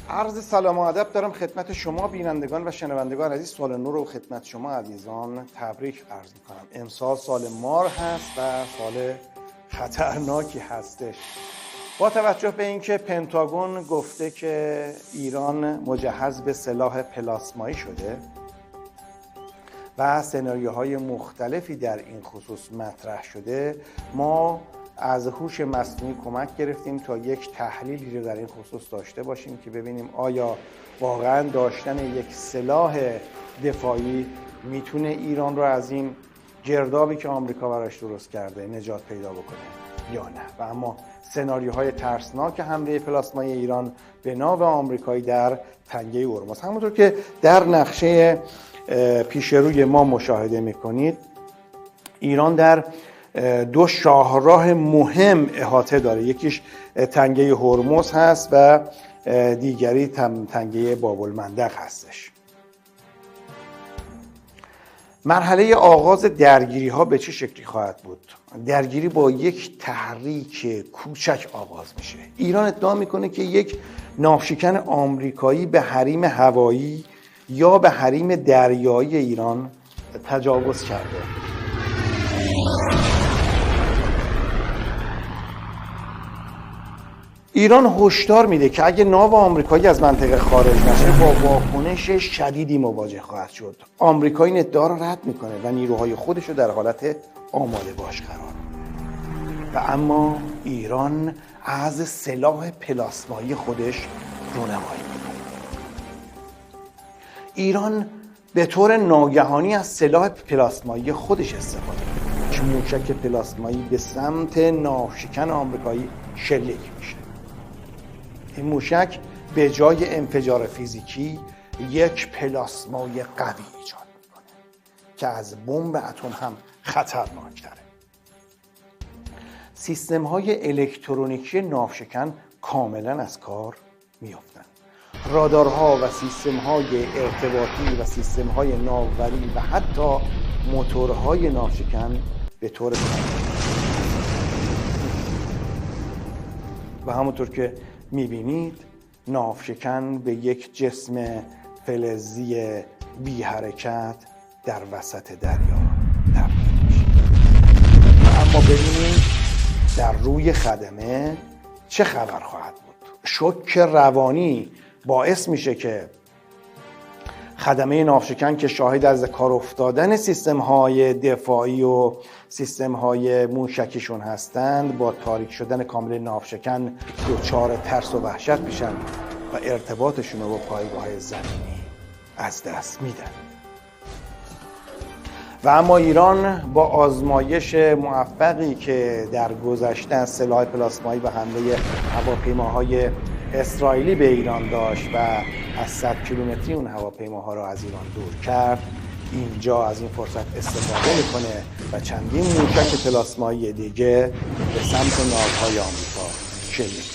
عرض سلام و ادب دارم خدمت شما بینندگان و شنوندگان عزیز. سال نو رو خدمت شما عزیزان تبریک عرض میکنم. امسال سال مار هست و سال خطرناکی هستش. با توجه به اینکه پنتاگون گفته که ایران مجهز به سلاح پلاسمایی شده و سناریوهای مختلفی در این خصوص مطرح شده، ما از هوش مصنوعی کمک گرفتیم تا یک تحلیلی رو در این خصوص داشته باشیم که ببینیم آیا واقعا داشتن یک سلاح دفاعی میتونه ایران رو از این گردابی که آمریکا براش درست کرده نجات پیدا بکنه یا نه. و اما سناریوهای ترسناک حمله پلاسمایی ایران به ناو آمریکایی در تنگه هرمز، همونطور که در نقشه پیش روی ما مشاهده میکنید، ایران در دو شاهراه مهم احاطه داره. یکیش تنگه هرمز هست و دیگری تنگه باب‌المندب هستش. مرحله آغاز درگیری ها به چه شکلی خواهد بود؟ درگیری با یک تحریک کوچک آغاز میشه. ایران ادعا میکنه که یک ناوشکن آمریکایی به حریم هوایی یا به حریم دریایی ایران تجاوز کرده. ایران هشدار میده که اگه ناو آمریکایی از منطقه خارج نشه با واکنش شدیدی مواجه خواهد شد. آمریکا این ادعا رو رد میکنه و نیروهای خودش رو در حالت آماده باش قرار میده. و اما ایران از سلاح پلاسمایی خودش رونمایی میکنه. ایران به طور ناگهانی از سلاح پلاسمایی خودش استفاده میکنه که موشک پلاسمایی به سمت ناوشکن آمریکایی شلیک میشه. این موشک به جای انفجار فیزیکی یک پلاسمای قوی ایجاد میکنه که از بمب اتم هم خطرناک‌تره. سیستم‌های الکترونیکی ناوشکن کاملا از کار میافتند. رادارها و سیستم‌های ارتباطی و سیستم‌های ناوبری و حتی موتورهای ناوشکن به طور کامل و همونطور که میبینید ناوشکن به یک جسم فلزی بی حرکت در وسط دریا تبدیل میشه. اما ببینید در روی خدمه چه خبر خواهد بود. شوک روانی باعث میشه که خدمه ناوشکن که شاهد از کار افتادن سیستم‌های دفاعی و سیستم‌های موشکیشون هستند، با تاریک شدن کامل ناوشکن دچار ترس و وحشت میشن و ارتباطشون رو با پایگاه‌های زمینی از دست میدن. و اما ایران با آزمایش موفقی که در گذشته از سلاح پلاسمایی و حمله هواپیماهای اسرائیلی به ایران داشت و از 100 کیلومتری اون هواپیماها را از ایران دور کرد، اینجا از این فرصت استفاده میکنه و چندین موشک پلاسمایی دیگه به سمت ناوهای آمریکا شلیک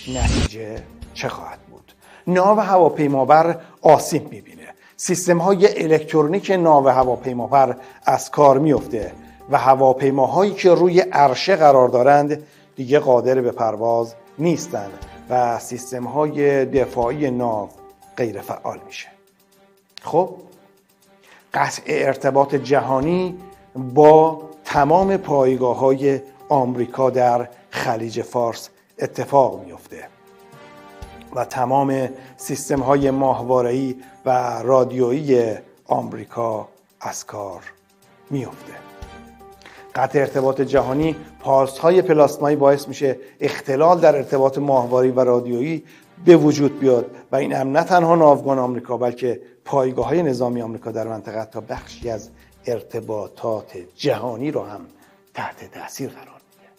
میکنه. نتیجه چه خواهد بود؟ ناو هواپیمابر آسیب میبینه، سیستم‌های الکترونیک ناو هواپیمابر از کار میفته و هواپیماهایی که روی عرشه قرار دارند دیگه قادر به پرواز نیستن و سیستم‌های دفاعی ناو غیر فعال میشه. خب قطع ارتباط جهانی با تمام پایگاه‌های آمریکا در خلیج فارس اتفاق میفته و تمام سیستم‌های ماهواره‌ای و رادیویی آمریکا از کار میفته. قطع ارتباط جهانی، پالس‌های پلاسمایی باعث میشه اختلال در ارتباط ماهواره‌ای و رادیویی به وجود بیاد و این هم نه تنها ناوگان آمریکا بلکه پایگاه‌های نظامی آمریکا در منطقه تا بخشی از ارتباطات جهانی رو هم تحت تاثیر قرار میده.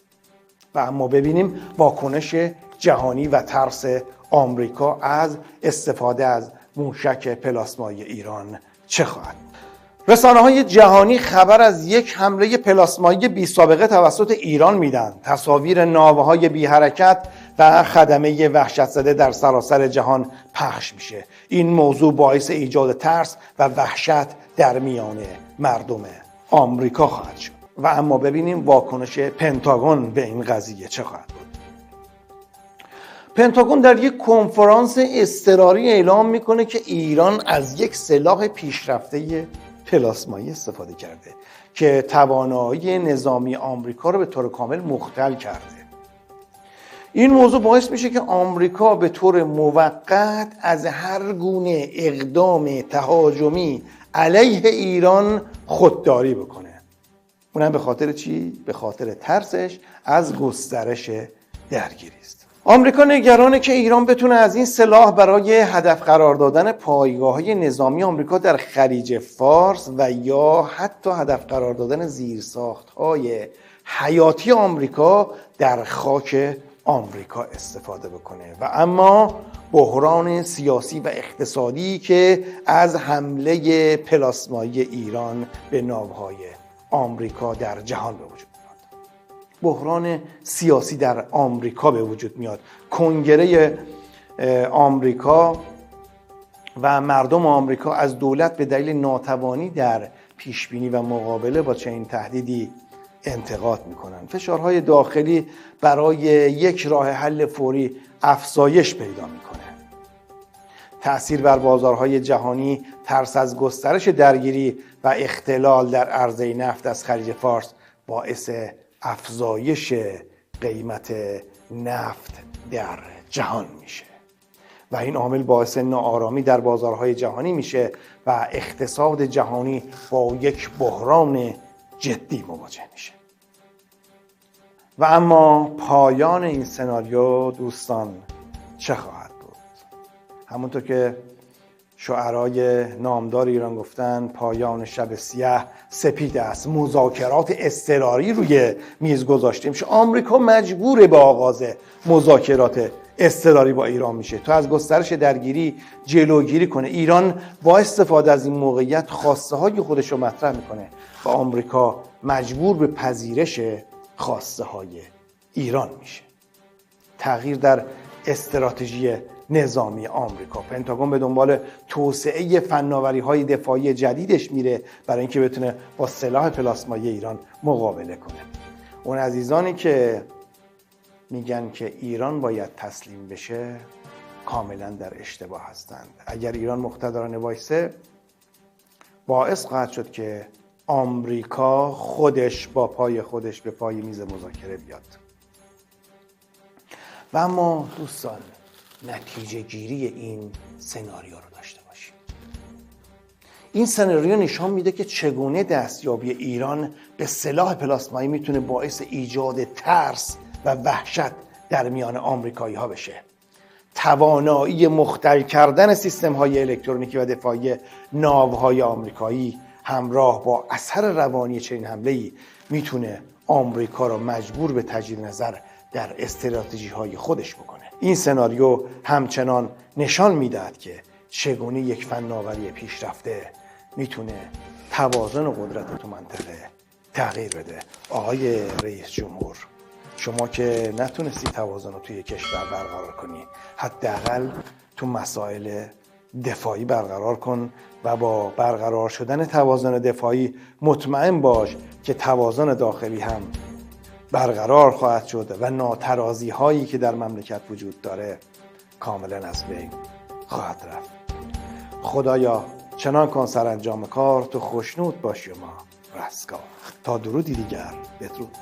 و اما ببینیم واکنش جهانی و ترس آمریکا از استفاده از موشک پلاسمایی ایران چه خواهد. رسانه‌های جهانی خبر از یک حمله پلاسمایی بی سابقه توسط ایران میدن. تصاویر ناوهای بی حرکت و خدمه وحشت زده در سراسر جهان پخش میشه. این موضوع باعث ایجاد ترس و وحشت در میان مردم آمریکا خواهد شد. و اما ببینیم واکنش پنتاگون به این قضیه چه خواهد بود. پنتاگون در یک کنفرانس اضطراری اعلام میکنه که ایران از یک سلاح پیشرفته پلاسمایی استفاده کرده که توانایی نظامی آمریکا رو به طور کامل مختل کرده. این موضوع باعث میشه که آمریکا به طور موقت از هر گونه اقدام تهاجمی علیه ایران خودداری بکنه. اونم به خاطر چی؟ به خاطر ترسش از گسترش درگیری است. آمریکا نگرانه که ایران بتونه از این سلاح برای هدف قرار دادن پایگاه‌های نظامی آمریکا در خلیج فارس و یا حتی هدف قرار دادن زیرساخت‌های حیاتی آمریکا در خاک آمریکا استفاده بکنه. و اما بحران سیاسی و اقتصادی که از حمله پلاسمایی ایران به ناوهای آمریکا در جهان به وجود میاد. بحران سیاسی در آمریکا به وجود میاد. کنگره آمریکا و مردم آمریکا از دولت به دلیل ناتوانی در پیشبینی و مقابله با چنین تهدیدی انتقاد میکنن. فشارهای داخلی برای یک راه حل فوری افزایش پیدا میکنه. تأثیر بر بازارهای جهانی، ترس از گسترش درگیری و اختلال در عرضه نفت از خلیج فارس باعث افزایش قیمت نفت در جهان میشه و این عامل باعث ناآرامی در بازارهای جهانی میشه و اقتصاد جهانی با یک بحران جدی مواجه میشه. و اما پایان این سناریو دوستان چه خواهد بود؟ همونطور که شعرای نامدار ایران گفتن، پایان شب سیاه سپید است. مذاکرات اضطراری روی میز گذاشته میشه. آمریکا مجبوره به آغاز مذاکرات اضطراری با ایران میشه تا از گسترش درگیری جلوگیری کنه. ایران با استفاده از این موقعیت خواسته های خودش رو مطرح میکنه و آمریکا مجبور به پذیرش خواسته های ایران میشه. تغییر در استراتژی نظامی آمریکا. پنتاگون به دنبال توسعه فناوری‌های دفاعی جدیدش میره برای اینکه بتونه با سلاح پلاسمایی ایران مقابله کنه. اون عزیزانی که میگن که ایران باید تسلیم بشه کاملا در اشتباه هستند. اگر ایران مقتدرانه وایسه باعث خواهد شد که آمریکا خودش با پای خودش به پای میز مذاکره بیاد. و اما دوستان نتیجه گیری این سناریو رو داشته باشیم. این سناریو نشان میده که چگونه دستیابی ایران به سلاح پلاسمایی میتونه باعث ایجاد ترس و وحشت در میان آمریکایی ها بشه. توانایی مختل کردن سیستم های الکترونیکی و دفاعی ناوهای آمریکایی همراه با اثر روانی چنین حمله‌ای میتونه آمریکا را مجبور به تجدید نظر در استراتژی های خودش بکنه. این سناریو همچنان نشان میدهد که چگونه یک فناوری پیشرفته میتونه توازن قدرت تو منطقه تغییر بده. آقای رئیس جمهور، شما که نتونستی توازن رو توی کشور برقرار کنی، حداقل تو مسائل دفاعی برقرار کن و با برقرار شدن توازن دفاعی مطمئن باش که توازن داخلی هم برقرار خواهد شد و ناترازی هایی که در مملکت وجود داره کاملا از بین خواهد رفت. خدایا چنان کن سرانجام کار تو خوشنود باشی و ما رستگار. تا درودی دیگر، بدرود.